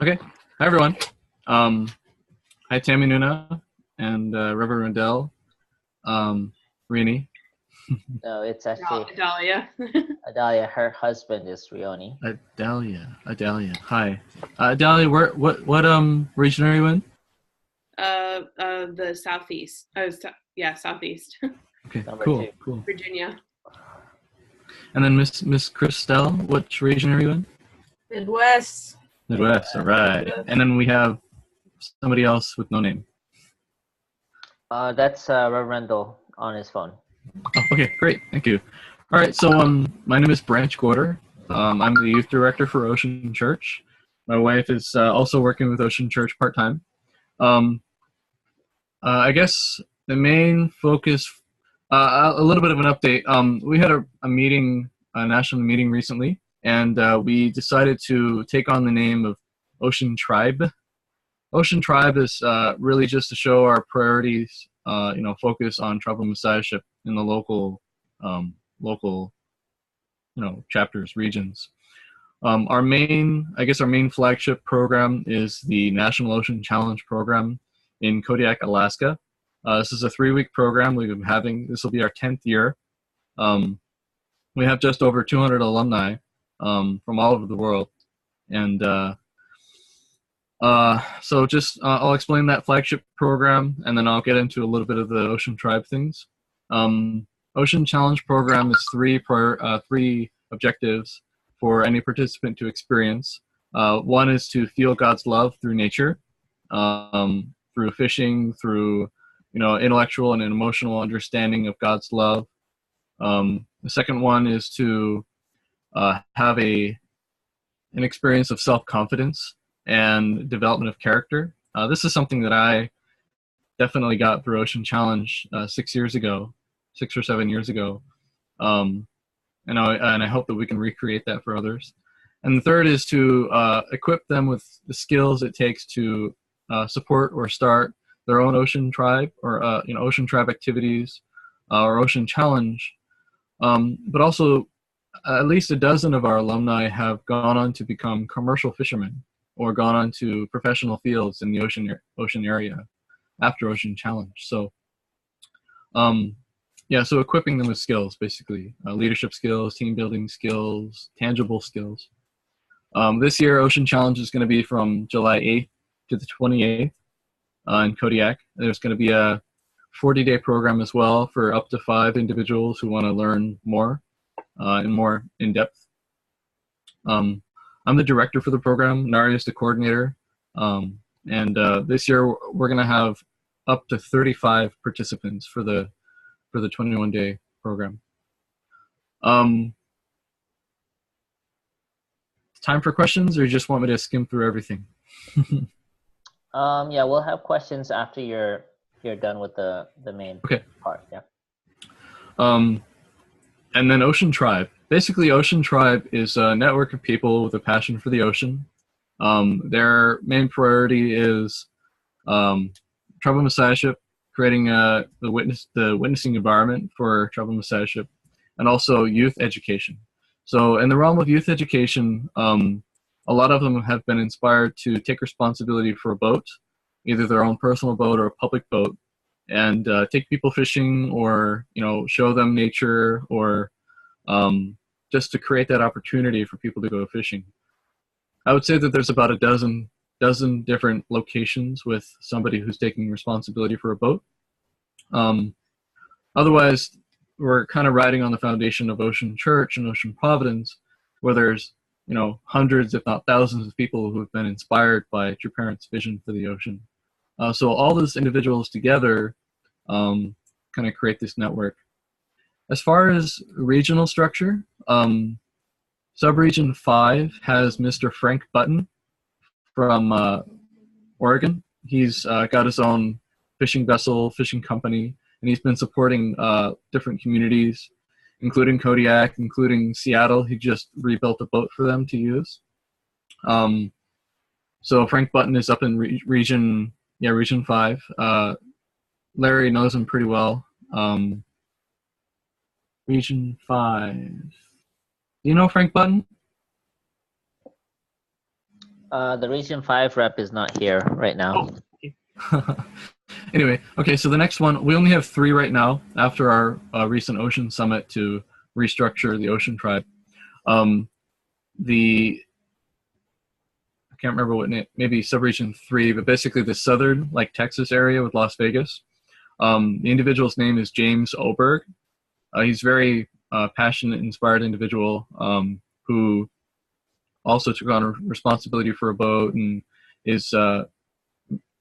Okay. Hi, everyone. Hi, Tammy Nuna and Reverend Rendell. Rini. No, it's actually Dahlia. Adalia. Her husband is Rioni. Adalia. Hi. Adalia, what region are you in? The southeast. Southeast. Okay, Number cool, two. cool. Virginia. And then Miss Christelle, what region are you in? Midwest. Midwest. All right. And then we have somebody else with no name. That's Reverend Rendell on his phone. Oh, okay, great. Thank you. All right, so my name is Branch Gaarder. I'm the youth director for Ocean Church. My wife is also working with Ocean Church part-time. I guess the main focus, a little bit of an update. We had a meeting, a national meeting recently, and we decided to take on the name of Ocean Tribe. Ocean Tribe is really just to show our priorities, focus on tribal messiahship in the local, chapters, regions. Our main flagship program is the National Ocean Challenge program in Kodiak, Alaska. This is a 3-week program we've been having. This will be our 10th year. We have just over 200 alumni from all over the world. And I'll explain that flagship program, and then I'll get into a little bit of the Ocean Tribe things. Ocean Challenge program is three objectives for any participant to experience. One is to feel God's love through nature, through fishing, through intellectual and emotional understanding of God's love. The second one is to have an experience of self-confidence and development of character. This is something that I definitely got through Ocean Challenge 6 or 7 years ago. And I hope that we can recreate that for others. And the third is to equip them with the skills it takes to support or start their own Ocean Tribe or Ocean Tribe activities or Ocean Challenge. But also, at least a dozen of our alumni have gone on to become commercial fishermen or gone on to professional fields in the ocean area after Ocean Challenge. So, so equipping them with skills, basically, leadership skills, team building skills, tangible skills. This year, Ocean Challenge is going to be from July 8th to the 28th in Kodiak. There's going to be a 40-day program as well for up to 5 individuals who want to learn more and more in depth. I'm the director for the program. Naria is the coordinator. This year, we're going to have up to 35 participants for the 21-day program. Time for questions, or you just want me to skim through everything? Yeah, we'll have questions after you're done with the main part. Yeah. And then Ocean Tribe. Basically, Ocean Tribe is a network of people with a passion for the ocean. Their main priority is tribal messiahship, creating the witnessing environment for tribal messiahship, and also youth education. So in the realm of youth education, a lot of them have been inspired to take responsibility for a boat, either their own personal boat or a public boat, and take people fishing or show them nature or just to create that opportunity for people to go fishing. I would say that there's about a dozen different locations with somebody who's taking responsibility for a boat. Otherwise, we're kind of riding on the foundation of Ocean Church and Ocean Providence, where there's hundreds, if not thousands, of people who have been inspired by True Parents' vision for the ocean. So all those individuals together kind of create this network. As far as regional structure, Subregion 5 has Mr. Frank Button from Oregon. He's got his own fishing vessel, fishing company, and he's been supporting different communities, including Kodiak, including Seattle. He just rebuilt a boat for them to use. So Frank Button is up in Region 5. Larry knows him pretty well. Region 5. Do you know Frank Button? The Region 5 rep is not here right now. Oh. Anyway, okay, so the next one, we only have 3 right now after our recent Ocean Summit to restructure the Ocean Tribe. I can't remember what name, maybe subregion 3, but basically the southern, like Texas area with Las Vegas. The individual's name is James Oberg. He's very passionate, inspired individual who also took on a responsibility for a boat and is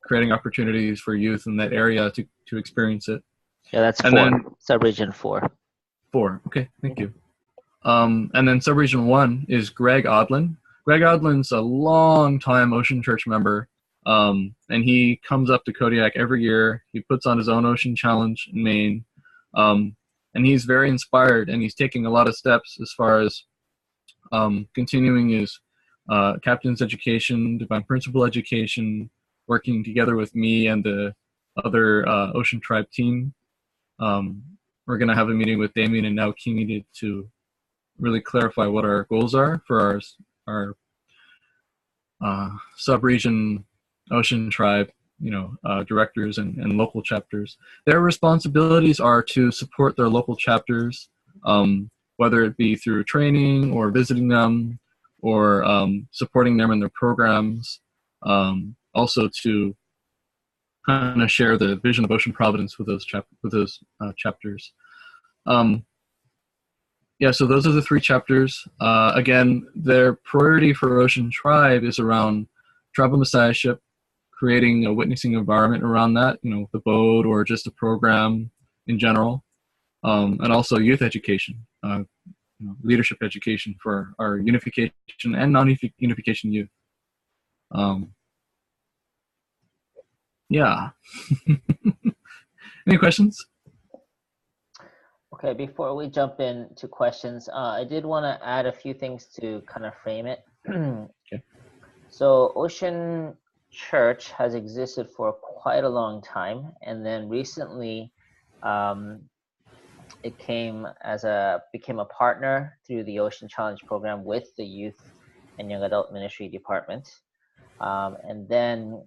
creating opportunities for youth in that area to experience it. Yeah, that's and 4. Then, Subregion 4. 4. Okay, thank you. And then subregion 1 is Greg Odlin. Greg Odlin's a long-time Ocean Church member, and he comes up to Kodiak every year. He puts on his own Ocean Challenge in Maine, and he's very inspired, and he's taking a lot of steps as far as continuing his captain's education, divine principle education, working together with me and the other Ocean Tribe team. We're going to have a meeting with Damien and now Kimi to really clarify what our goals are for our sub-region Ocean Tribe, directors and local chapters. Their responsibilities are to support their local chapters, whether it be through training or visiting them or supporting them in their programs. Also to kind of share the vision of Ocean Providence with those chapters. So those are the 3 chapters. Again, their priority for Ocean Tribe is around tribal messiahship, creating a witnessing environment around that, the boat or just a program in general, and also youth education, leadership education for our unification and non-unification youth. Yeah. Any questions? Okay, before we jump into questions, I did want to add a few things to kind of frame it. Okay. So Ocean Church has existed for quite a long time, and then recently it became a partner through the Ocean Challenge program with the Youth and Young Adult Ministry Department. And then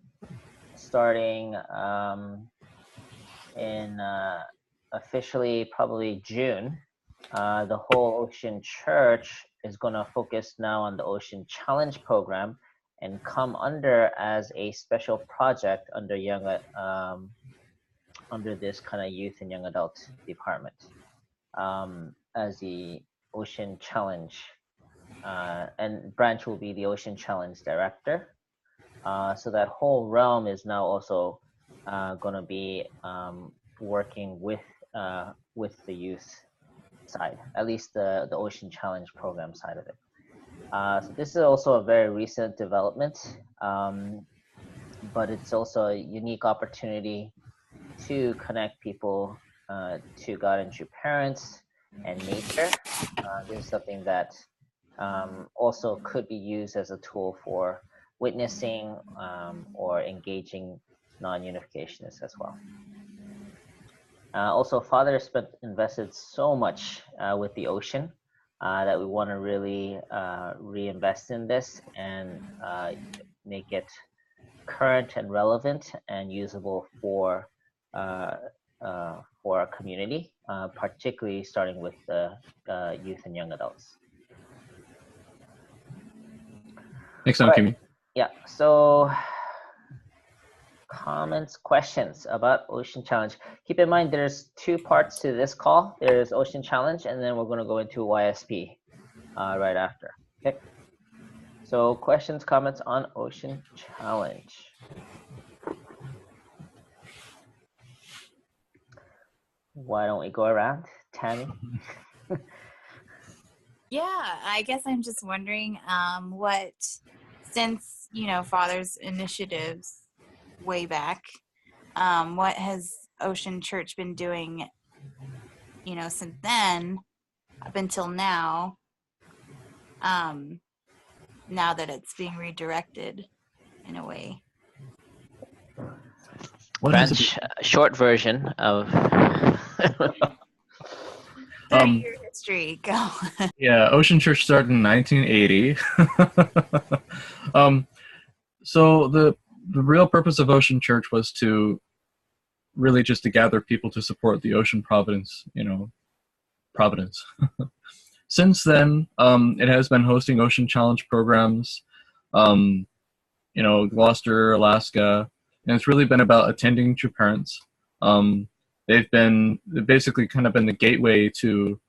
starting in officially probably June, the whole Ocean Church is going to focus now on the Ocean Challenge program and come under as a special project under under this kind of youth and young adult department as the Ocean Challenge, and Branch will be the Ocean Challenge director. So that whole realm is now also going to be working with the youth side, at least the Ocean Challenge program side of it. So this is also a very recent development, but it's also a unique opportunity to connect people to God and true parents and nature. This is something that also could be used as a tool for witnessing or engaging non-unificationists as well. Also, Father has invested so much with the ocean that we want to really reinvest in this and make it current and relevant and usable for our community, particularly starting with the youth and young adults. Thanks, Kimi. Yeah, so comments, questions about Ocean Challenge. Keep in mind there's 2 parts to this call. There's Ocean Challenge, and then we're going to go into YSP right after. Okay. So questions, comments on Ocean Challenge. Why don't we go around? Tammy? Yeah, I guess I'm just wondering since, Father's initiatives way back, what has Ocean Church been doing, since then up until now, now that it's being redirected in a way? Branch, short version of 30-year history. Go. Yeah, Ocean Church started in 1980. So the real purpose of Ocean Church was to really just to gather people to support the Ocean Providence, Providence. Since then, it has been hosting Ocean Challenge programs, Gloucester, Alaska, and it's really been about attending to parents. They've basically kind of been the gateway to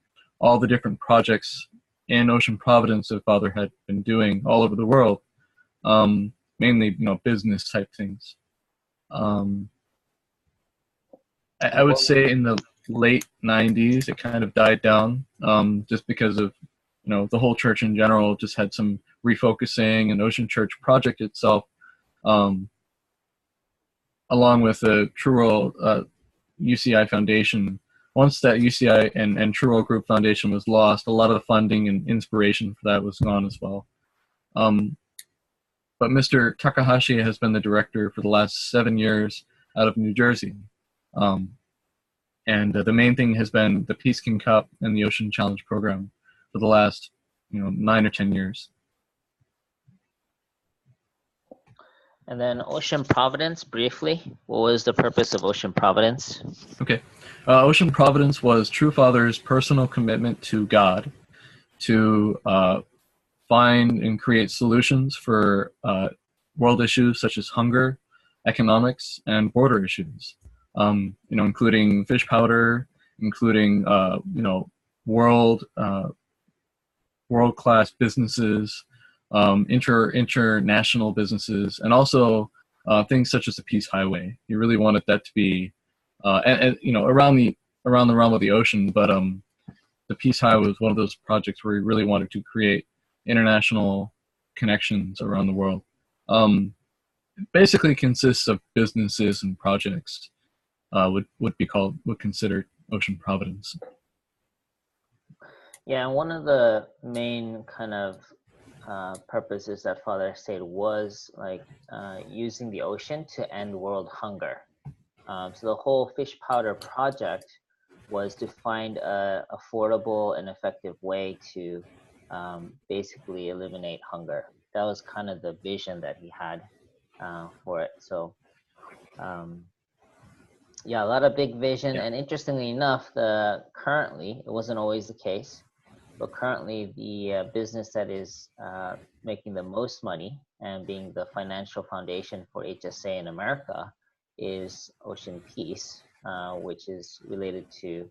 all the different projects in Ocean Providence that Father had been doing all over the world, mainly, business type things. I would say in the late 90s, it kind of died down, just because of, the whole church in general just had some refocusing, and Ocean Church project itself, along with the True World UCI Foundation. Once that UCI and True World Group Foundation was lost, a lot of the funding and inspiration for that was gone as well. But Mr. Takahashi has been the director for the last 7 years out of New Jersey. And the main thing has been the Peaceking Cup and the Ocean Challenge program for the last 9 or 10 years. And then Ocean Providence, briefly, what was the purpose of Ocean Providence? Okay. Ocean Providence was True Father's personal commitment to God to find and create solutions for world issues such as hunger, economics, and border issues, including fish powder, including, world-class businesses, international businesses, and also things such as the Peace Highway. He really wanted that to be, around the realm of the ocean. But the Peace Highway was one of those projects where he really wanted to create international connections around the world. It basically consists of businesses and projects. Would consider Ocean Providence. Yeah, and one of the main kind of purposes that Father stated was using the ocean to end world hunger. So the whole fish powder project was to find a affordable and effective way to basically eliminate hunger. That was kind of the vision that he had for it. So yeah, a lot of big vision. Yeah. And interestingly enough, currently, it wasn't always the case, but currently the business that is making the most money and being the financial foundation for HSA in America is Ocean Peace, which is related to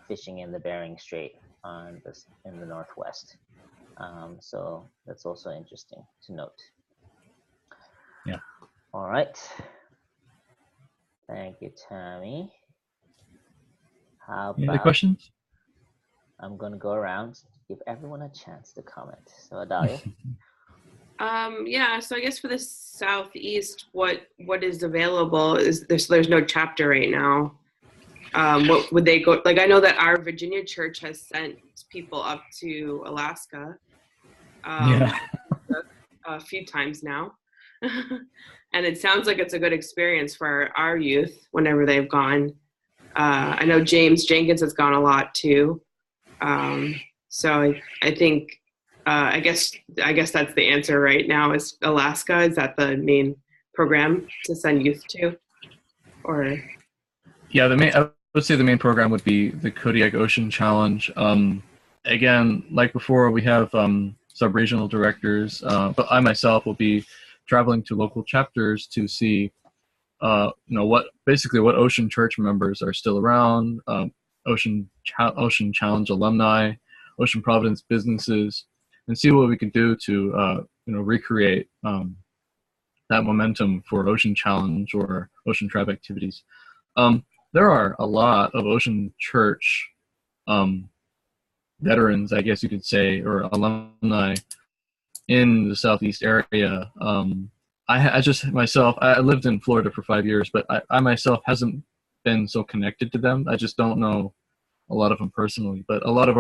fishing in the Bering Strait in the Northwest. So that's also interesting to note. Yeah. All right. Thank you, Tammy. How about, any other questions? I'm going to go around to give everyone a chance to comment. So, Adalia. Yeah, so I guess for the Southeast, what is available is there's no chapter right now. What would they go, I know that our Virginia church has sent people up to Alaska a few times now. And it sounds like it's a good experience for our youth whenever they've gone. I know James Jenkins has gone a lot too. So I think, I guess that's the answer right now is Alaska. Is that the main program to send youth to? Or? Yeah, I would say the main program would be the Kodiak Ocean Challenge. Again, like before, we have sub-regional directors, but I myself will be traveling to local chapters to see, what Ocean Church members are still around, Ocean Challenge alumni, Ocean Providence businesses, and see what we can do to, recreate that momentum for Ocean Challenge or Ocean Tribe activities. There are a lot of Ocean Church veterans, I guess you could say, or alumni in the Southeast area. I just myself, I lived in Florida for 5 years, but I myself hasn't been so connected to them. I just don't know a lot of them personally, but a lot of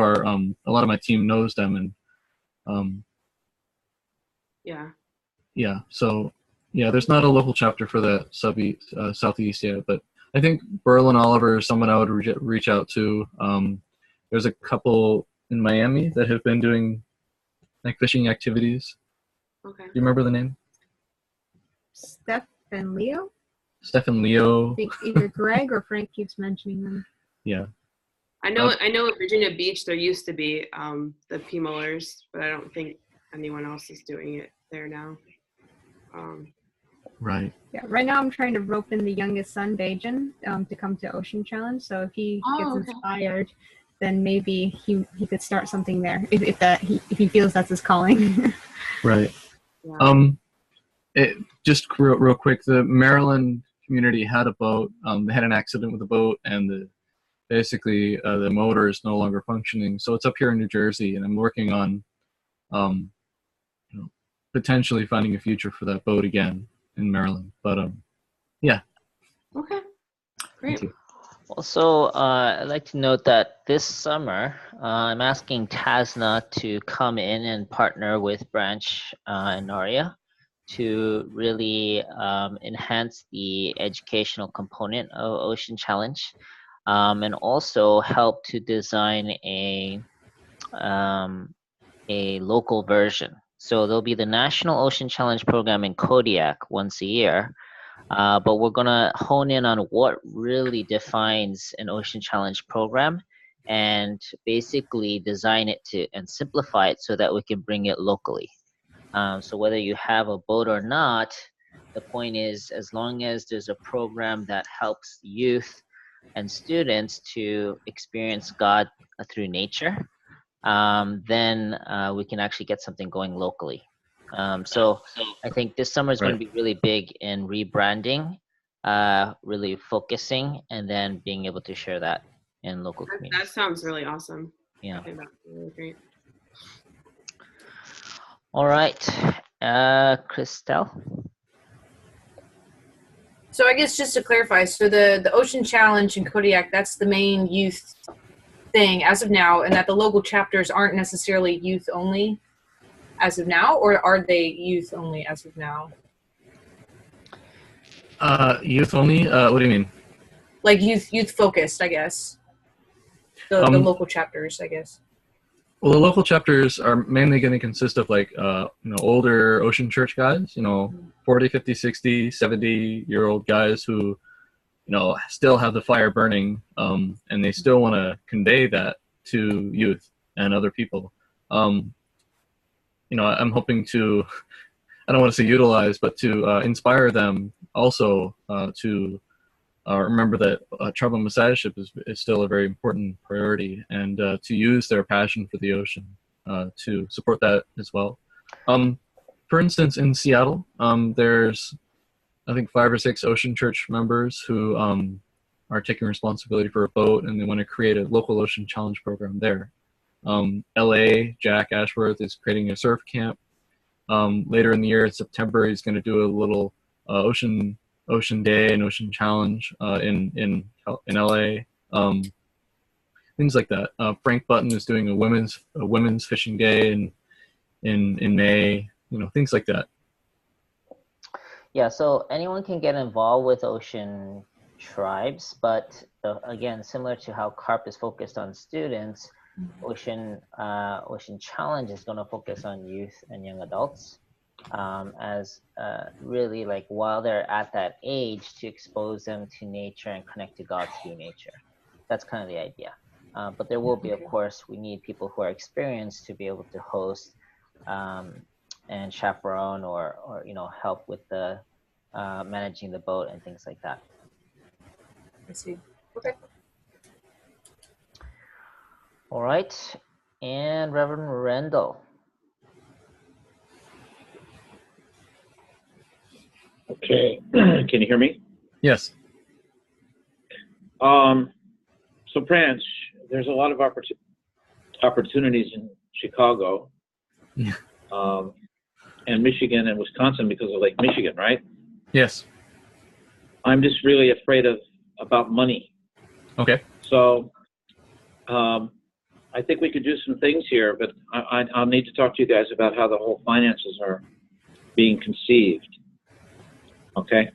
my team knows them, and yeah. So yeah, there's not a local chapter for the Southeast yet, but I think Berlin Oliver is someone I would reach out to. There's a couple in Miami that have been doing fishing activities. Okay. Do you remember the name? Steph and Leo. Steph and Leo. I think either Greg or Frank keeps mentioning them. Yeah. I know at Virginia Beach there used to be the P Mullers, but I don't think anyone else is doing it there now. Right. Yeah, right now I'm trying to rope in the youngest son, Bajan, to come to Ocean Challenge. So if he gets inspired, then maybe he could start something there if he feels that's his calling. Right. Yeah. Just real quick, the Maryland community had a boat. They had an accident with the boat, and basically the motor is no longer functioning. So it's up here in New Jersey, and I'm working on potentially finding a future for that boat again in Maryland. But yeah. Okay. Great. Thank you. Also, I'd like to note that this summer, I'm asking TASNA to come in and partner with Branch and Naria to really enhance the educational component of Ocean Challenge, and also help to design a local version. So there'll be the National Ocean Challenge program in Kodiak once a year, but we're gonna hone in on what really defines an Ocean Challenge program and basically design it and simplify it so that we can bring it locally. So whether you have a boat or not, the point is, as long as there's a program that helps youth and students to experience God through nature, then we can actually get something going locally. So I think this summer is going to be really big in rebranding, really focusing, and then being able to share that in local communities. That sounds really awesome. Yeah. I think that's really great. All right, Christelle. So I guess just to clarify, so the Ocean Challenge in Kodiak, that's the main youth thing as of now, and that the local chapters aren't necessarily youth only as of now, or are they youth only as of now? Youth only? What do you mean? Like youth focused, I guess. The local chapters, I guess. Well, the local chapters are mainly going to consist of like older Ocean Church guys, 40, 50, 60, 70-year-old guys who still have the fire burning, and they still want to convey that to youth and other people. I'm hoping to, I don't want to say utilize, but to inspire them also to remember that tribal messiahship is still a very important priority, and to use their passion for the ocean to support that as well. For instance, in Seattle, there's I think 5 or 6 Ocean Church members who are taking responsibility for a boat, and they want to create a local Ocean Challenge program there. LA, Jack Ashworth is creating a surf camp. Later in the year, in September, he's going to do a little Ocean Day and Ocean Challenge in LA. Things like that. Frank Button is doing a women's fishing day in May. Things like that. Yeah, so anyone can get involved with Ocean Tribes, but again, similar to how CARP is focused on students, Ocean Challenge is going to focus on youth and young adults, as really like while they're at that age, to expose them to nature and connect to God through nature. That's kind of the idea. But there will be, of course, we need people who are experienced to be able to host and chaperone or help with the managing the boat and things like that. I see. Okay. All right, and Reverend Rendell. Okay, can you hear me? Yes. So Branch, there's a lot of opportunities in Chicago, and Michigan and Wisconsin because of Lake Michigan, right? Yes. I'm just really afraid about money. Okay. So I think we could do some things here, but I'll need to talk to you guys about how the whole finances are being conceived. Okay.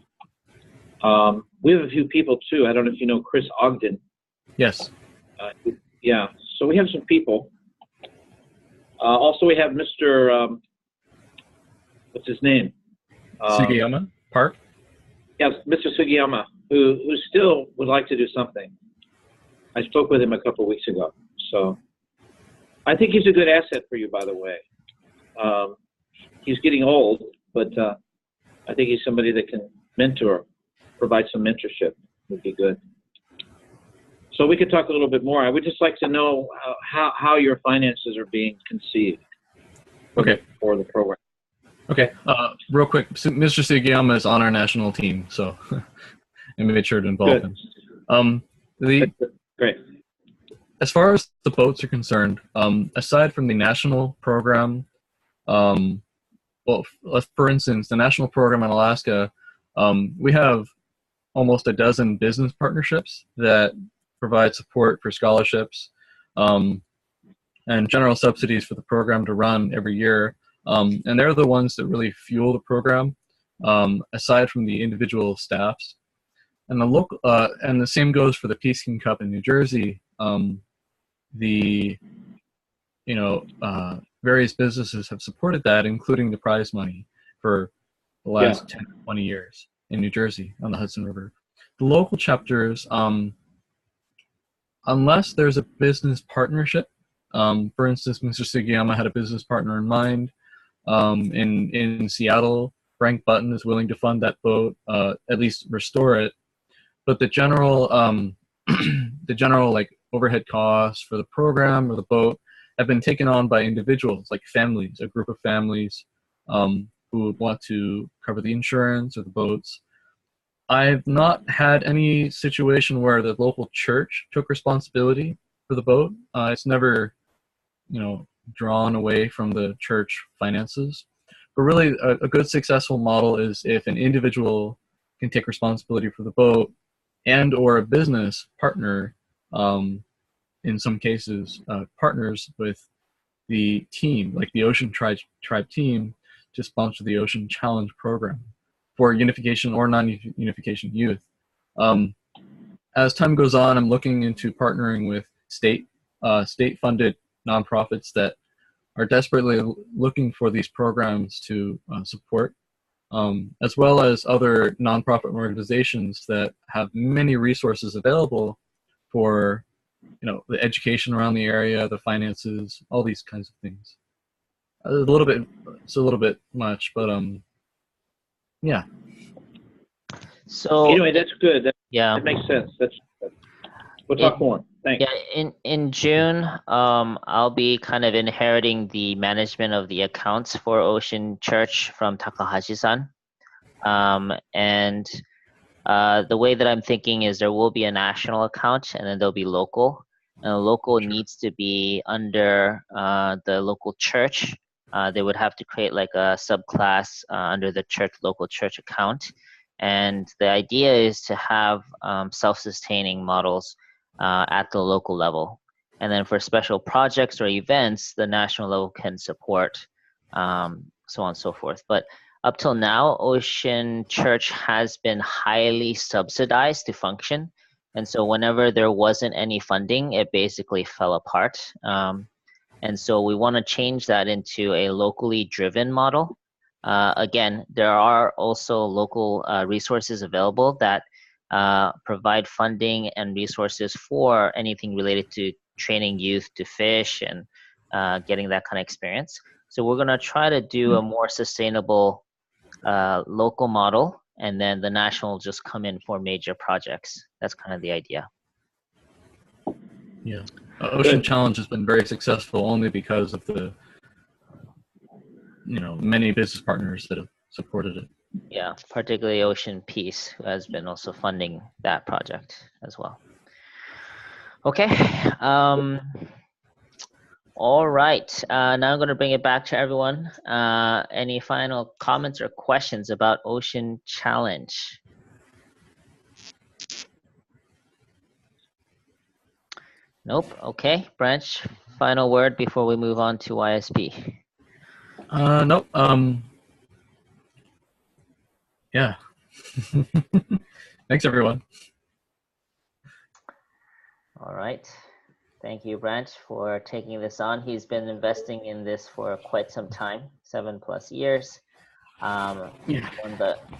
We have a few people too. I don't know if you know Chris Ogden. Yes. Yeah. So we have some people. Also, we have Mr. What's his name? Sugiyama Park. Yeah, Mr. Sugiyama, who still would like to do something. I spoke with him a couple of weeks ago. So I think he's a good asset for you, by the way. He's getting old, but I think he's somebody that can provide some mentorship would be good. So we could talk a little bit more. I would just like to know how your finances are being conceived for the program. Okay, real quick, Mr. Sugiyama is on our national team, so I made sure to involve him. Great. As far as the boats are concerned, aside from the national program, well, for instance, the national program in Alaska, we have almost a dozen business partnerships that provide support for scholarships and general subsidies for the program to run every year. And they're the ones that really fuel the program, aside from the individual staffs. And the same goes for the Peace King Cup in New Jersey. Various businesses have supported that, including the prize money for the last 10 to 20 years in New Jersey on the Hudson River. The local chapters, unless there's a business partnership, for instance, Mr. Sugiyama had a business partner in mind. In Seattle, Frank Button is willing to fund that boat, at least restore it. But the general, like overhead costs for the program or the boat have been taken on by individuals, like families, a group of families who would want to cover the insurance or the boats. I've not had any situation where the local church took responsibility for the boat. It's never, drawn away from the church finances. But really, a good successful model is if an individual can take responsibility for the boat, and or a business partner, in some cases, partners with the team, like the Ocean Tribe team, to sponsor the Ocean Challenge program for unification or non-unification youth. As time goes on, I'm looking into partnering with state-funded nonprofits that are desperately looking for these programs to support, as well as other nonprofit organizations that have many resources available for, the education around the area, the finances, all these kinds of things. It's a little bit much, but yeah. So anyway, that's good. That makes sense. We'll talk more. Thanks. Yeah, in June, I'll be kind of inheriting the management of the accounts for Ocean Church from Takahashi-san. And the way that I'm thinking is there will be a national account and then there'll be local. And the local needs to be under the local church. They would have to create like a subclass under the local church account. And the idea is to have self-sustaining models at the local level. And then for special projects or events, the national level can support, so on and so forth. But up till now, Ocean Church has been highly subsidized to function. And so whenever there wasn't any funding, it basically fell apart. And so we want to change that into a locally driven model. Again, there are also local resources available that provide funding and resources for anything related to training youth to fish and getting that kind of experience. So we're going to try to do a more sustainable local model, and then the national will just come in for major projects. That's kind of the idea. Yeah. Ocean Challenge has been very successful only because of the, many business partners that have supported it. Yeah, particularly Ocean Peace, who has been also funding that project as well. Okay. All right. Now I'm going to bring it back to everyone. Any final comments or questions about Ocean Challenge? Nope. Okay. Branch, final word before we move on to YSP. Nope. Yeah. Thanks, everyone. All right. Thank you, Branch, for taking this on. He's been investing in this for quite some time, 7+ years. won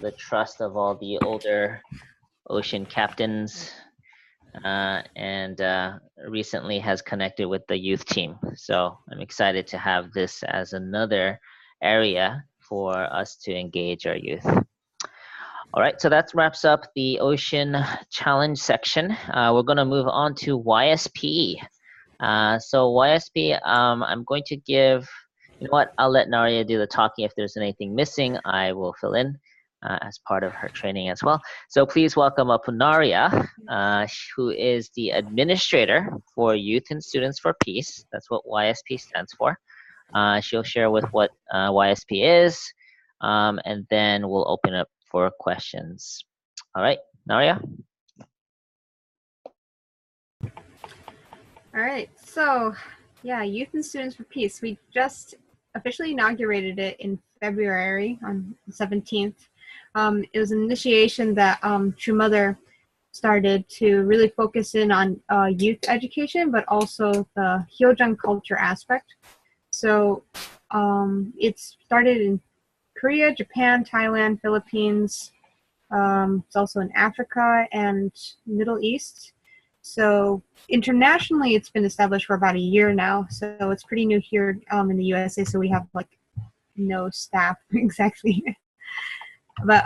the trust of all the older ocean captains, and recently has connected with the youth team. So I'm excited to have this as another area for us to engage our youth. All right, so that wraps up the Ocean Challenge section. We're going to move on to YSP. So YSP, I'm going to give, you know what, I'll let Naria do the talking. If there's anything missing, I will fill in as part of her training as well. So please welcome up Naria, who is the administrator for Youth and Students for Peace. That's what YSP stands for. She'll share with what YSP is, and then we'll open up for questions. All right, Naria? All right, so yeah, Youth and Students for Peace. We just officially inaugurated it in February on the 17th. It was an initiation that True Mother started to really focus in on youth education, but also the Hyojung culture aspect. So it started in Korea, Japan, Thailand, Philippines. It's also in Africa and Middle East. So internationally, it's been established for about a year now. So it's pretty new here in the USA. So we have like no staff exactly. But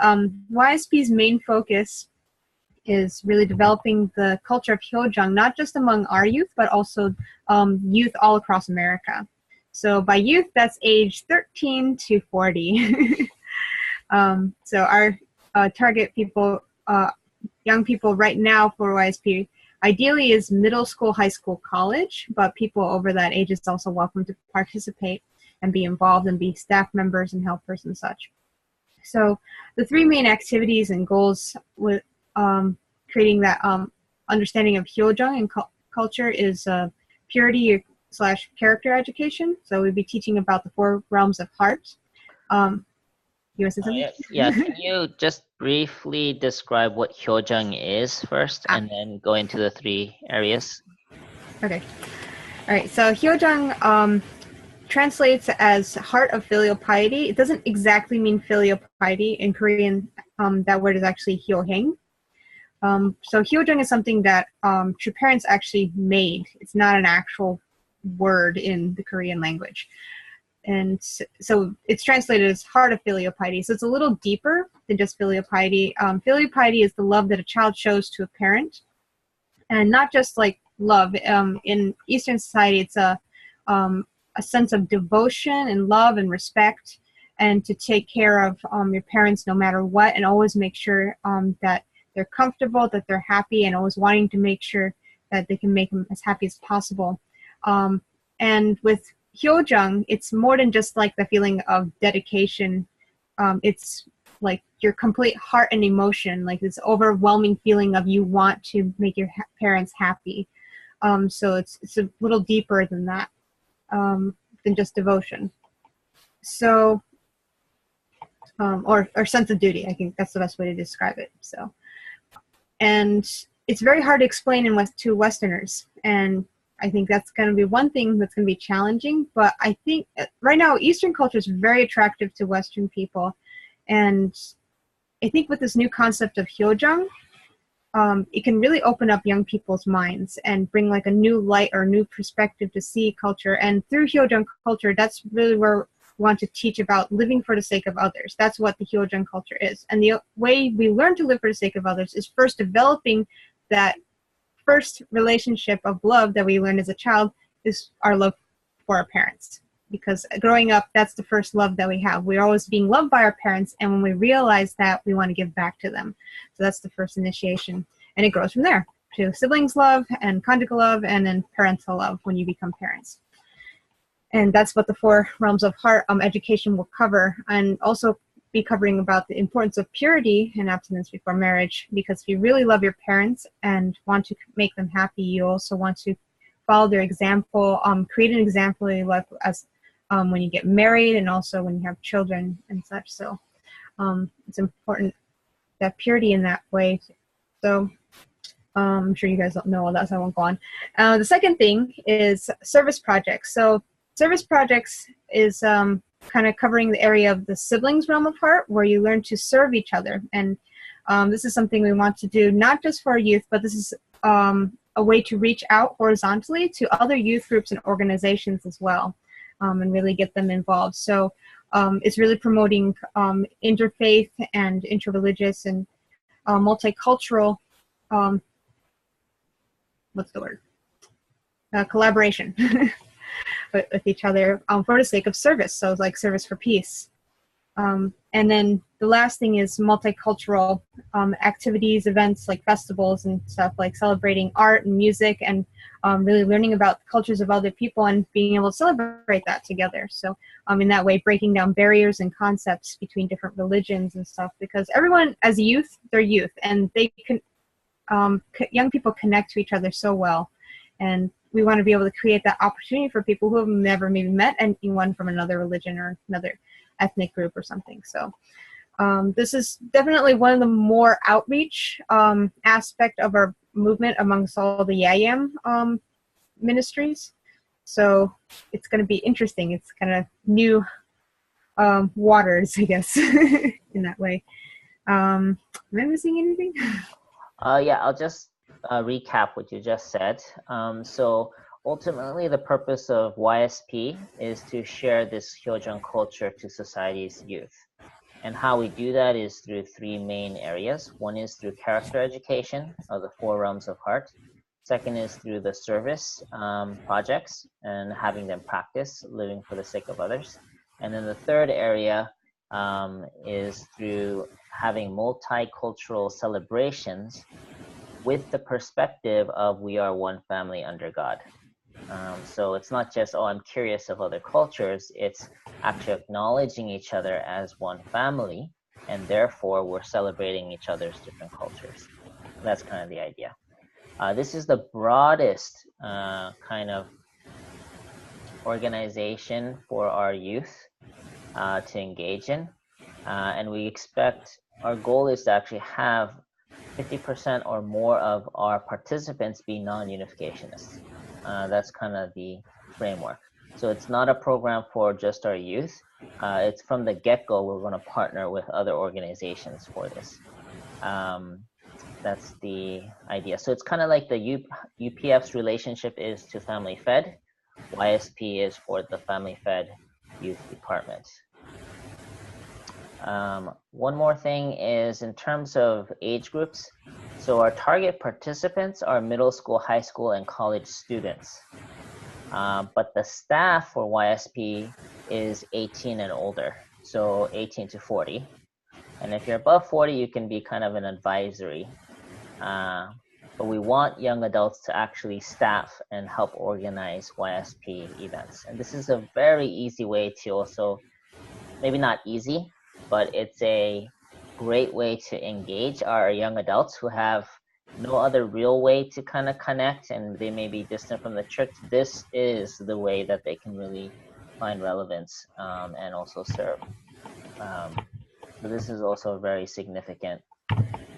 YSP's main focus is really developing the culture of Hyojung, not just among our youth, but also youth all across America. So by youth, that's age 13 to 40. So our target people, young people right now for YSP, ideally is middle school, high school, college, but people over that age is also welcome to participate and be involved and be staff members and helpers and such. So the three main activities and goals with creating that understanding of Hyojung and culture is purity / character education. So we'll be teaching about the 4 realms of heart. You want to say something? Yeah, can you just briefly describe what Hyojung is first, and then go into the 3 areas? Okay. All right, so Hyojung translates as heart of filial piety. It doesn't exactly mean filial piety. In Korean, that word is actually hyoheng. So Hyojung is something that True Parents actually made. It's not an actual word in the Korean language. And so it's translated as heart of filial piety. So it's a little deeper than just filial piety. Filial piety is the love that a child shows to a parent. And not just like love. In Eastern society, it's a sense of devotion and love and respect, and to take care of your parents no matter what, and always make sure that they're comfortable, that they're happy, and always wanting to make sure that they can make them as happy as possible. And with Hyojung, it's more than just like the feeling of dedication. It's like your complete heart and emotion, like this overwhelming feeling of you want to make your parents happy. So it's a little deeper than that, than just devotion. So, or sense of duty, I think that's the best way to describe it. So, and it's very hard to explain to Westerners, and I think that's going to be one thing that's going to be challenging. But I think right now Eastern culture is very attractive to Western people, and I think with this new concept of Hyojung, it can really open up young people's minds and bring like a new light or new perspective to see culture. And through Hyojung culture, that's really where we want to teach about living for the sake of others. That's what the Hyojung culture is. And the way we learn to live for the sake of others is first developing that first relationship of love that we learned as a child is our love for our parents. Because growing up, that's the first love that we have. We're always being loved by our parents, and when we realize that, we want to give back to them. So that's the first initiation. And it grows from there to siblings love and conjugal love, and then parental love when you become parents. And that's what the 4 realms of heart education will cover, and also be covering about the importance of purity and abstinence before marriage. Because if you really love your parents and want to make them happy, you also want to follow their example, create an example in your life as when you get married, and also when you have children and such. So it's important that purity in that way. So I'm sure you guys don't know all that, so I won't go on. The second thing is service projects. So service projects is kind of covering the area of the siblings realm of heart, where you learn to serve each other. And this is something we want to do not just for our youth, but this is a way to reach out horizontally to other youth groups and organizations as well, and really get them involved. So it's really promoting interfaith and interreligious and multicultural, what's the word? Collaboration with each other for the sake of service. So like service for peace. And then the last thing is multicultural activities, events like festivals and stuff, like celebrating art and music, and really learning about the cultures of other people and being able to celebrate that together. So in that way, breaking down barriers and concepts between different religions and stuff, because everyone, as youth, they're youth, and they can, young people connect to each other so well. And we want to be able to create that opportunity for people who have never maybe met anyone from another religion or another ethnic group or something. So this is definitely one of the more outreach aspect of our movement amongst all the YAYAM ministries. So it's going to be interesting. It's kind of new waters, I guess, in that way. Am I missing anything? Yeah, I'll just recap what you just said. So ultimately, the purpose of YSP is to share this Hyojong culture to society's youth. And how we do that is through three main areas. One is through character education of the four realms of heart. Second is through the service projects and having them practice living for the sake of others. And then the third area is through having multicultural celebrations with the perspective of we are one family under God. So it's not just, oh, I'm curious of other cultures. It's actually acknowledging each other as one family, and therefore we're celebrating each other's different cultures. That's kind of the idea. This is the broadest kind of organization for our youth to engage in. And we expect, our goal is to actually have 50% or more of our participants be non-unificationists. That's kind of the framework. So it's not a program for just our youth. It's from the get-go, we're going to partner with other organizations for this. That's the idea. So it's kind of like the UPF's relationship is to Family Fed. YSP is for the Family Fed Youth Department. One more thing is in terms of age groups. So our target participants are middle school, high school, and college students. But the staff for YSP is 18 and older, so 18 to 40. And if you're above 40, you can be kind of an advisory. But we want young adults to actually staff and help organize YSP events. And this is a very easy way to also, maybe not easy, but it's a great way to engage our young adults who have no other real way to kind of connect, and they may be distant from the church. This is the way that they can really find relevance and also serve. So this is also a very significant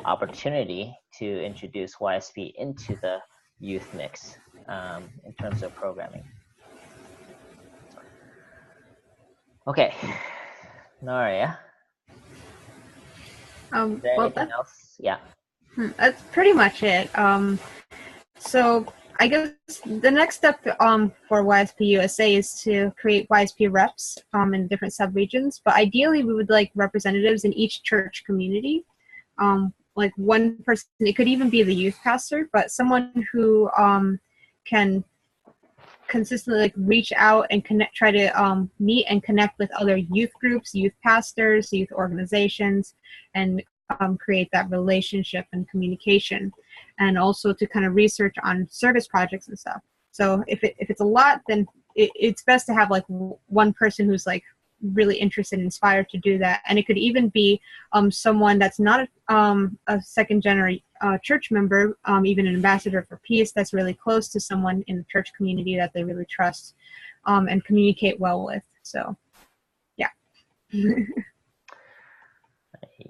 opportunity to introduce YSP into the youth mix in terms of programming. Okay, Naria. Is there anything else? Yeah. That's pretty much it. So I guess the next step for YSP USA is to create YSP reps in different subregions. But ideally, we would like representatives in each church community. Like one person, it could even be the youth pastor, but someone who can consistently like reach out and connect, try to meet and connect with other youth groups, youth pastors, youth organizations, and create that relationship and communication, and also to kind of research on service projects and stuff. So if it's a lot, then it's best to have like one person who's like really interested and inspired to do that. And it could even be someone that's not a second generation church member, even an ambassador for peace that's really close to someone in the church community that they really trust and communicate well with. So yeah.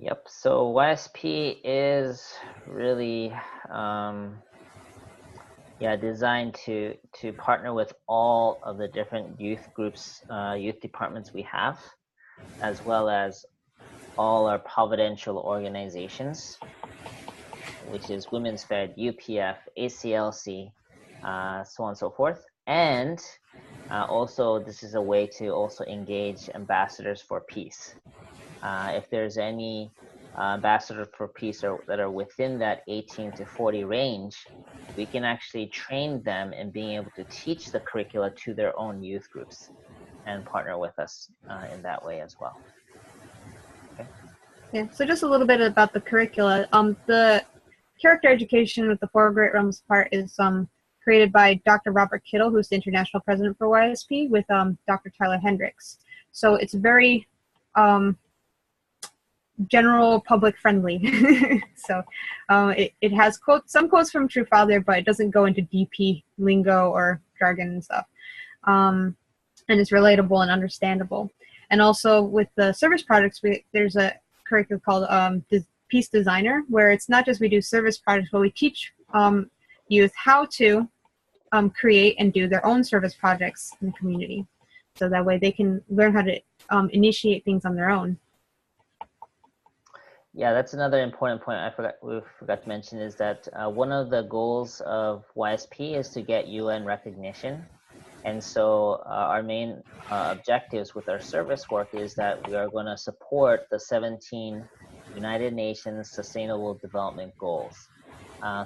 Yep. So YSP is really Yeah, designed to partner with all of the different youth groups, youth departments we have, as well as all our providential organizations, which is Women's Fed, UPF, ACLC, so on and so forth. And also, this is a way to also engage ambassadors for peace. If there's any ambassadors for peace that are within that 18 to 40 range, we can actually train them in being able to teach the curricula to their own youth groups and partner with us in that way as well. Okay. Yeah, so just a little bit about the curricula. The character education with the 4 great realms part is created by Dr. Robert Kittle, who's the international president for YSP, with Dr. Tyler Hendricks. So it's very general public friendly. So it has some quotes from True Father, but it doesn't go into DP lingo or jargon and stuff. And it's relatable and understandable. And also with the service projects, there's a curriculum called Peace Designer, where it's not just we do service projects, but we teach youth how to create and do their own service projects in the community. So that way they can learn how to initiate things on their own. Yeah, that's another important point we forgot to mention is that one of the goals of YSP is to get UN recognition. And so our main objectives with our service work is that we are going to support the 17 United Nations Sustainable Development Goals.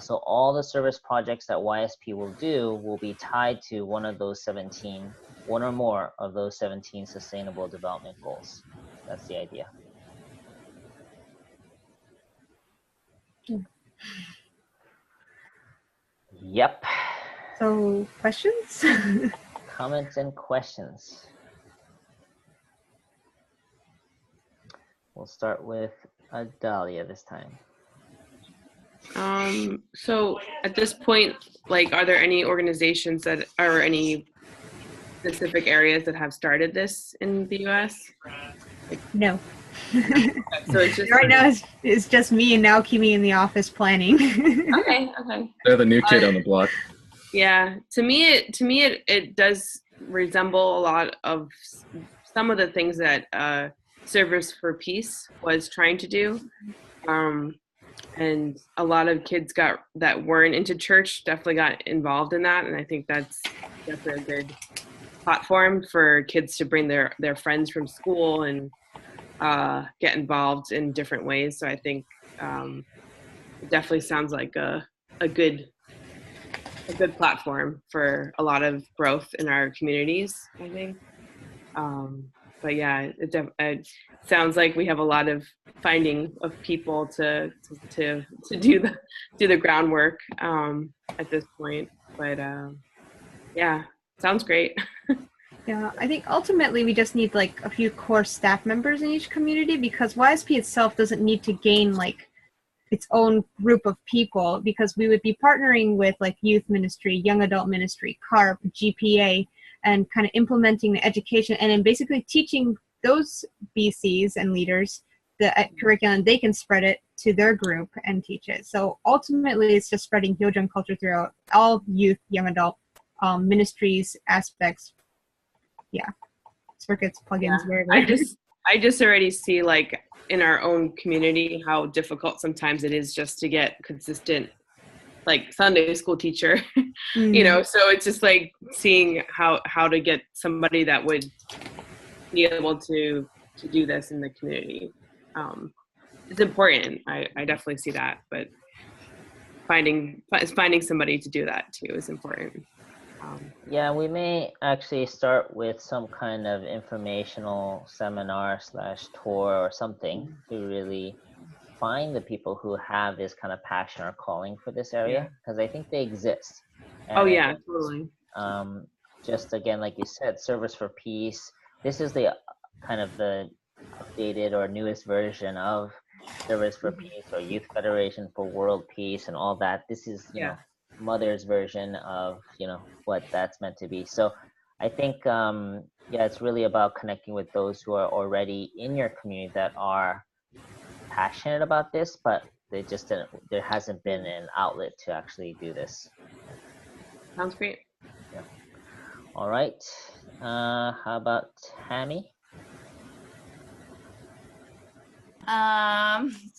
So all the service projects that YSP will do will be tied to one or more of those 17 Sustainable Development Goals. That's the idea. Yep. So questions? Comments and questions. We'll start with Dahlia this time. So at this point, like, are there any organizations that are any specific areas that have started this in the US? No. So it's just right now it's just me and Naoki in the office planning. Okay. They're the new kid on the block. Yeah, to me it does resemble a lot of some of the things that Service for Peace was trying to do, and a lot of kids that weren't into church definitely got involved in that, and I think that's definitely a good platform for kids to bring their friends from school and get involved in different ways. So I think it definitely sounds like a good platform for a lot of growth in our communities, I think. But yeah, it sounds like we have a lot of finding of people to do the groundwork at this point. But yeah, sounds great. Yeah, I think ultimately we just need like a few core staff members in each community, because YSP itself doesn't need to gain like its own group of people, because we would be partnering with like youth ministry, young adult ministry, CARP, GPA, and kind of implementing the education and then basically teaching those BCs and leaders the curriculum. They can spread it to their group and teach it. So ultimately it's just spreading Hyojung culture throughout all youth, young adult ministries, aspects. Yeah, circuits, plugins, wherever. I just already see like in our own community how difficult sometimes it is just to get consistent like Sunday school teacher, you know, so it's just like seeing how to get somebody that would be able to do this in the community. It's important. I definitely see that, but finding somebody to do that too is important. Yeah, we may actually start with some kind of informational seminar / tour or something to really find the people who have this kind of passion or calling for this area, because I think they exist. And yeah, totally. Just again, like you said, Service for Peace. This is the kind of the updated or newest version of Service for Peace or Youth Federation for World Peace and all that. This is you know, Mother's version of what that's meant to be. So I think it's really about connecting with those who are already in your community that are passionate about this, but there hasn't been an outlet to actually do this. Sounds great. All right. How about Hammy?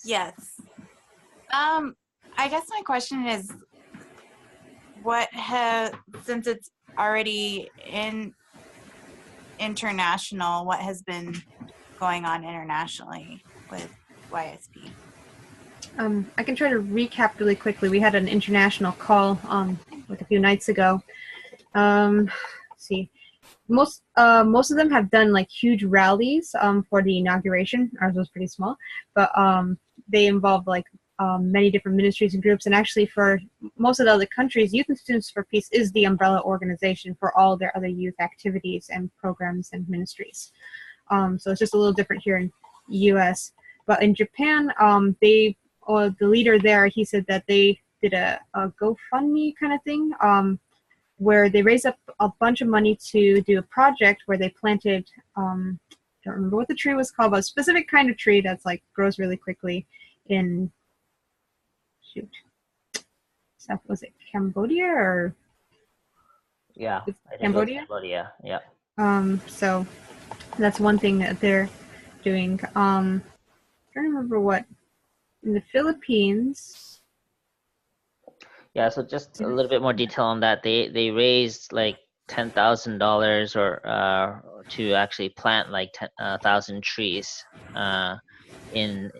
Yes. I guess my question is, since it's already international, what has been going on internationally with YSP? I can try to recap really quickly. We had an international call like a few nights ago. Let's see. Most of them have done like huge rallies for the inauguration. Ours was pretty small, but they involved like many different ministries and groups. And actually, for most of the other countries, Youth and Students for Peace is the umbrella organization for all their other youth activities and programs and ministries. So it's just a little different here in the U.S. But in Japan, the leader there, he said that they did a GoFundMe kind of thing, where they raised up a bunch of money to do a project where they planted, don't remember what the tree was called, but a specific kind of tree that's like grows really quickly in, was it Cambodia or? Yeah, Cambodia? Cambodia, yeah. So that's one thing that they're doing. I don't remember what, in the Philippines. Yeah, so just a little bit more detail on that. They raised like $10,000 or to actually plant like 1,000 trees in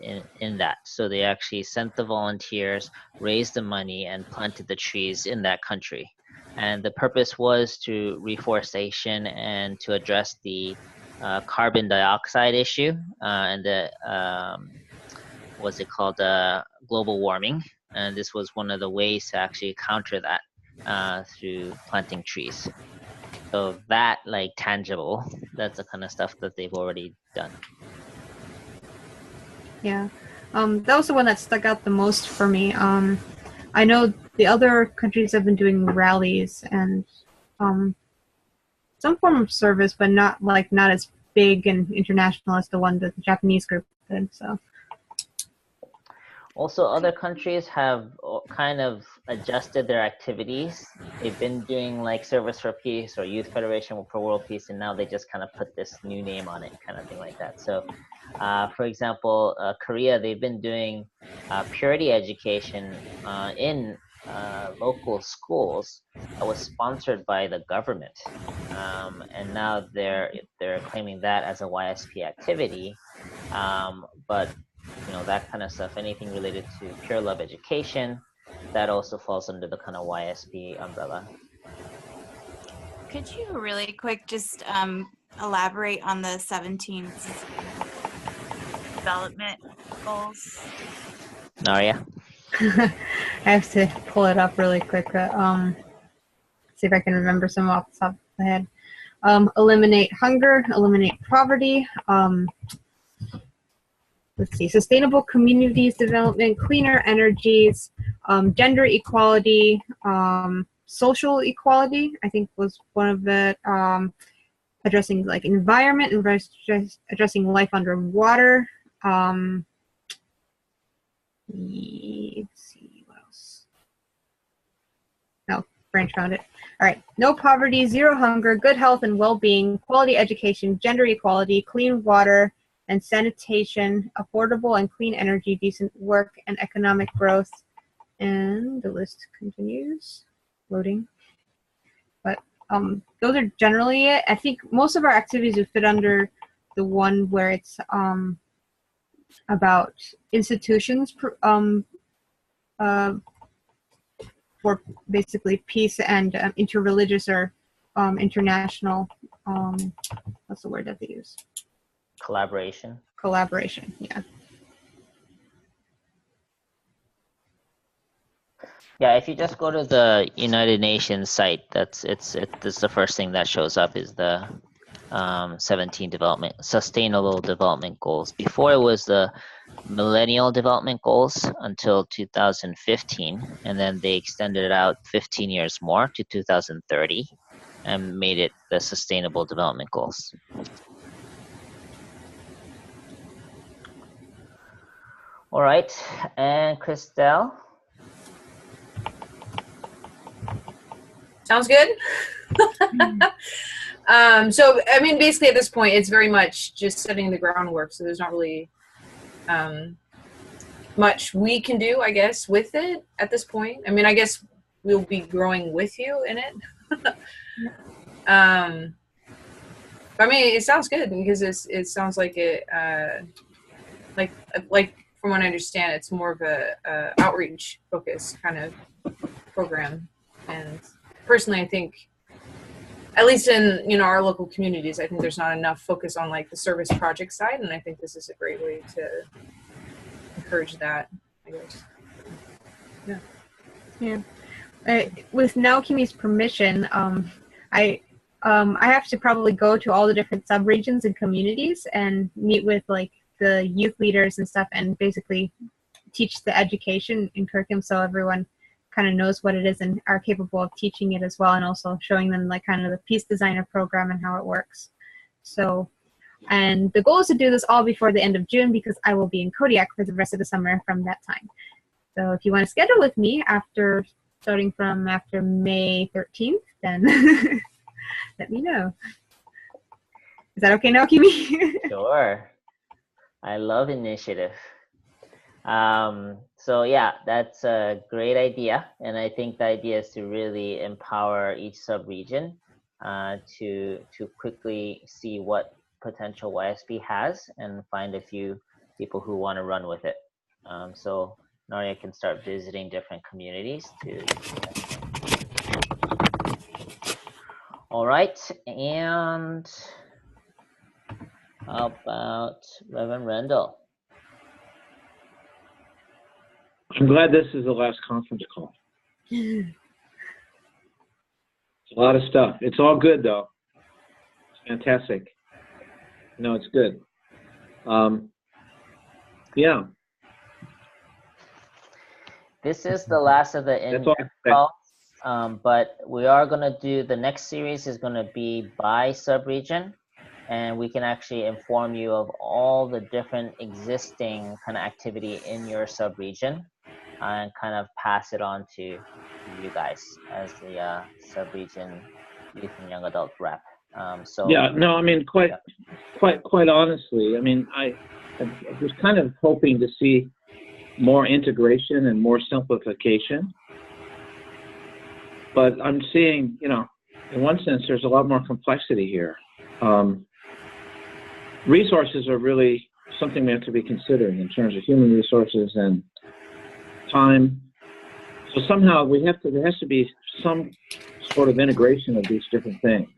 that. So they actually sent the volunteers, raised the money, and planted the trees in that country. And the purpose was to reforestation and to address the carbon dioxide issue and the what's it called, global warming. And this was one of the ways to actually counter that through planting trees. So that, like, tangible, that's the kind of stuff that they've already done. Yeah, that was the one that stuck out the most for me. I know the other countries have been doing rallies and some form of service, but not as big and international as the one that the Japanese group did. So. Also, other countries have kind of adjusted their activities. They've been doing like Service for Peace or Youth Federation for World Peace, and now they just kind of put this new name on it, kind of thing like that. So, for example, Korea, they've been doing purity education in local schools that was sponsored by the government, and now they're claiming that as a YSP activity, but that kind of stuff, anything related to pure love education, that also falls under the kind of YSP umbrella. Could you really quick just elaborate on the 17 development goals? Naria? I have to pull it up really quick. See if I can remember some off the top of my head. Eliminate hunger, eliminate poverty. Let's see, sustainable communities development, cleaner energies, gender equality, social equality, I think was one of it, addressing like environment, addressing life underwater. Let's see, what else? No, Branch found it. All right, no poverty, zero hunger, good health and well-being, quality education, gender equality, clean water, and sanitation, affordable and clean energy, decent work, and economic growth. And the list continues. Loading. But those are generally it. I think most of our activities would fit under the one where it's about institutions for basically peace and interreligious or international, what's the word that they use? Collaboration, yeah. Yeah, if you just go to the United Nations site, that's the first thing that shows up is the 17 sustainable development goals. Before it was the Millennial Development Goals until 2015, and then they extended it out 15 years more to 2030 and made it the Sustainable Development Goals. All right, and Christelle? Sounds good. So, I mean, basically at this point, it's very much just setting the groundwork. So there's not really much we can do, I guess, with it at this point. I mean, I guess we'll be growing with you in it. I mean, it sounds good because it sounds like it, like from what I understand, it's more of a outreach focused kind of program. And personally, I think, at least in our local communities, I think there's not enough focus on like the service project side, and I think this is a great way to encourage that, I guess. Yeah. With Naokimi's permission, I have to probably go to all the different subregions and communities and meet with like the youth leaders and stuff, and basically teach the education and curriculum so everyone kind of knows what it is and are capable of teaching it as well, and also showing them like kind of the Peace Designer program and how it works. So, and the goal is to do this all before the end of June because I will be in Kodiak for the rest of the summer from that time. So if you want to schedule with me starting from after May 13th, then let me know. Is that okay, Naokimi? Sure. I love initiative. So yeah, that's a great idea. And I think the idea is to really empower each sub-region to quickly see what potential YSP has and find a few people who want to run with it. So Naria can start visiting different communities to. All right, and how about Reverend Rendell? I'm glad this is the last conference call. It's a lot of stuff. It's all good, though. It's fantastic. No, it's good. Yeah. This is the last of the in-depth calls, but we are going to do, the next series is going to be by sub-region, and we can actually inform you of all the different existing kind of activity in your sub-region and kind of pass it on to you guys as the sub-region youth and young adult rep. So yeah, no, I mean, quite honestly, I mean, I was kind of hoping to see more integration and more simplification, but I'm seeing, in one sense, there's a lot more complexity here. Resources are really something we have to be considering in terms of human resources and time. So somehow there has to be some sort of integration of these different things,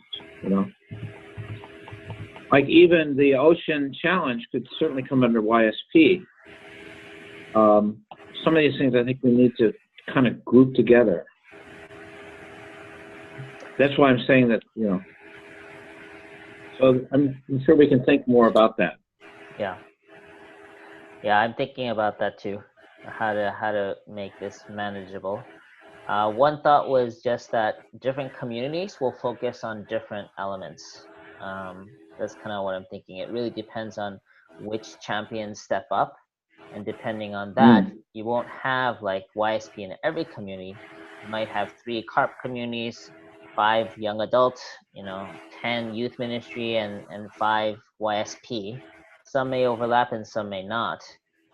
Like even the Ocean Challenge could certainly come under YSP. Some of these things I think we need to kind of group together. That's why I'm saying that, so I'm sure we can think more about that. Yeah, I'm thinking about that too, how to make this manageable. One thought was just that different communities will focus on different elements. That's kind of what I'm thinking. It really depends on which champions step up, and depending on that, you won't have like YSP in every community. You might have 3 CARP communities, 5 young adult, 10 youth ministry, and 5 YSP. Some may overlap and some may not,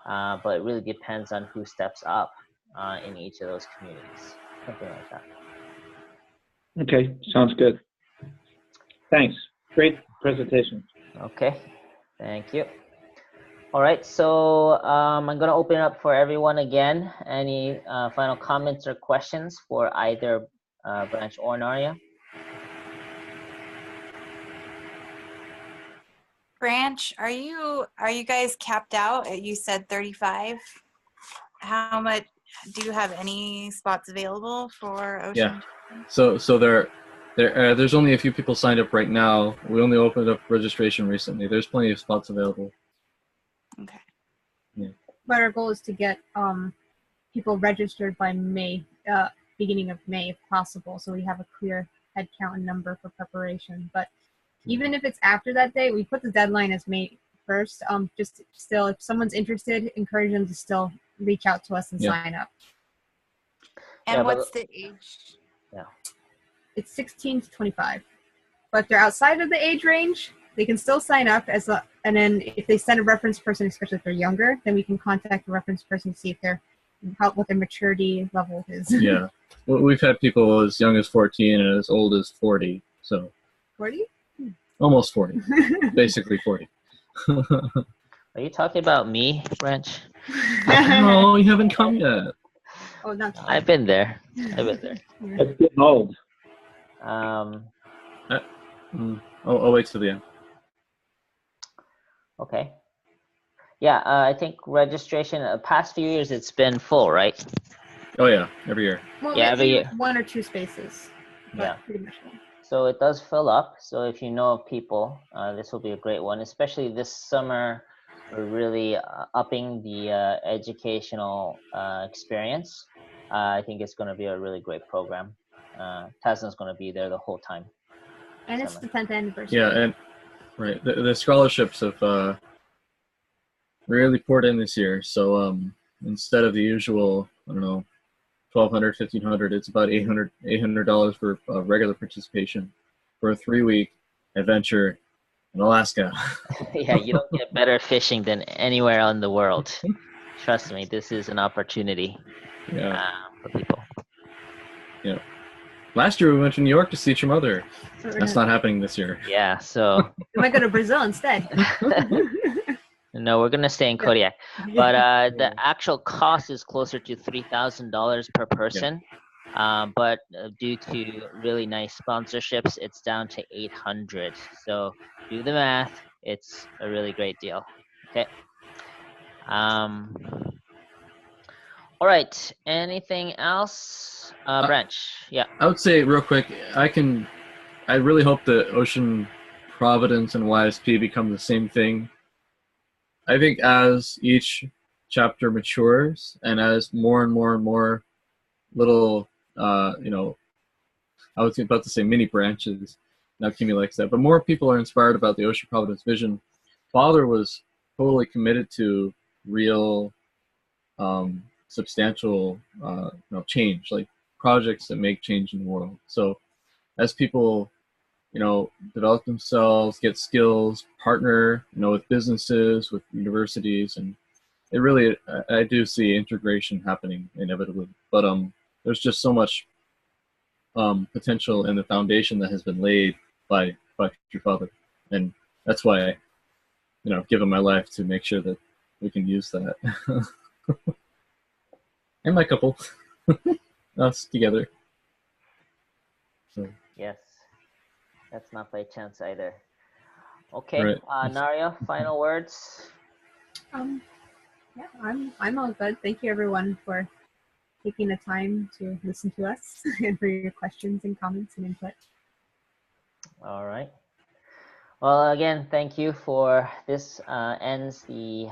but it really depends on who steps up in each of those communities, something like that. Okay, sounds good. Thanks. Great presentation. Okay, thank you. All right, so I'm going to open it up for everyone again. Any final comments or questions for either Branch or Naria? Branch, are you guys capped out? You said 35. How much do you have any spots available for Ocean? Yeah. So there's only a few people signed up right now. We only opened up registration recently. There's plenty of spots available. Okay. Yeah. But our goal is to get people registered by May, beginning of May if possible, so we have a clear head count and number for preparation. But even if it's after that date, we put the deadline as May 1st. Just still, if someone's interested, encourage them to still reach out to us and sign up. And what's the age? Yeah. it's 16 to 25. But if they're outside of the age range, they can still sign up and then if they send a reference person, especially if they're younger, then we can contact the reference person to see if what their maturity level is. Yeah. Well, we've had people as young as 14 and as old as 40. So 40? Almost 40. Basically 40. Are you talking about me, Branch? No, you haven't come yet. Oh, not I've been there. I've been there. It's getting old. I'll wait till the end. Okay. Yeah, I think registration, past few years, it's been full, right? Oh yeah, every year. Well, Yeah, every maybe year. 1 or 2 spaces. But Yeah. pretty much full. So it does fill up. So if you know of people, this will be a great one, especially this summer. We're really upping the educational experience. I think it's going to be a really great program. Tasman's going to be there the whole time. And it's the 10th anniversary. Yeah, and right, the scholarships have really poured in this year. So instead of the usual, I don't know, $1,200, $1,500, it's about $800 for regular participation for a 3-week adventure in Alaska. Yeah, you don't get better fishing than anywhere in the world. Trust me, this is an opportunity for people. Yeah. Last year we went to New York to see your mother. That's not happening this year. Yeah, so. We might go to Brazil instead. No, we're gonna stay in Kodiak, but the actual cost is closer to $3,000 per person. But due to really nice sponsorships, it's down to $800. So do the math. It's a really great deal. Okay. All right. Anything else, Branch? Yeah. I would say real quick, I really hope that Ocean Providence and YSP become the same thing. I think as each chapter matures and as more and more and more little, I was about to say mini branches, now Kimi likes that, but more people are inspired about the Ocean Providence vision. Father was totally committed to real, substantial, change, like projects that make change in the world. So as people, develop themselves, get skills, partner, with businesses, with universities, and it really, I do see integration happening inevitably. But there's just so much potential in the foundation that has been laid by your father, and that's why I, given my life to make sure that we can use that. And my couple, us together. So. Yes. That's not by chance either. Okay, Right. Naria, final words. Yeah, I'm all good. Thank you everyone for taking the time to listen to us and for your questions and comments and input. All right. Well, again, thank you for this. Ends the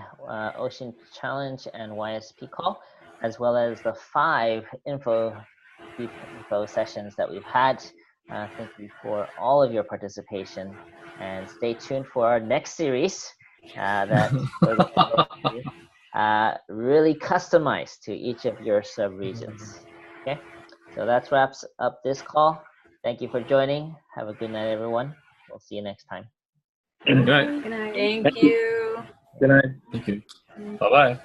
Ocean Challenge and YSP call, as well as the 5 info sessions that we've had. Thank you for all of your participation, and stay tuned for our next series that we're going to really customized to each of your sub-regions. Okay, so that wraps up this call. Thank you for joining. Have a good night, everyone. We'll see you next time. Good night. Good night. Thank you. Good night. Thank you. Bye-bye.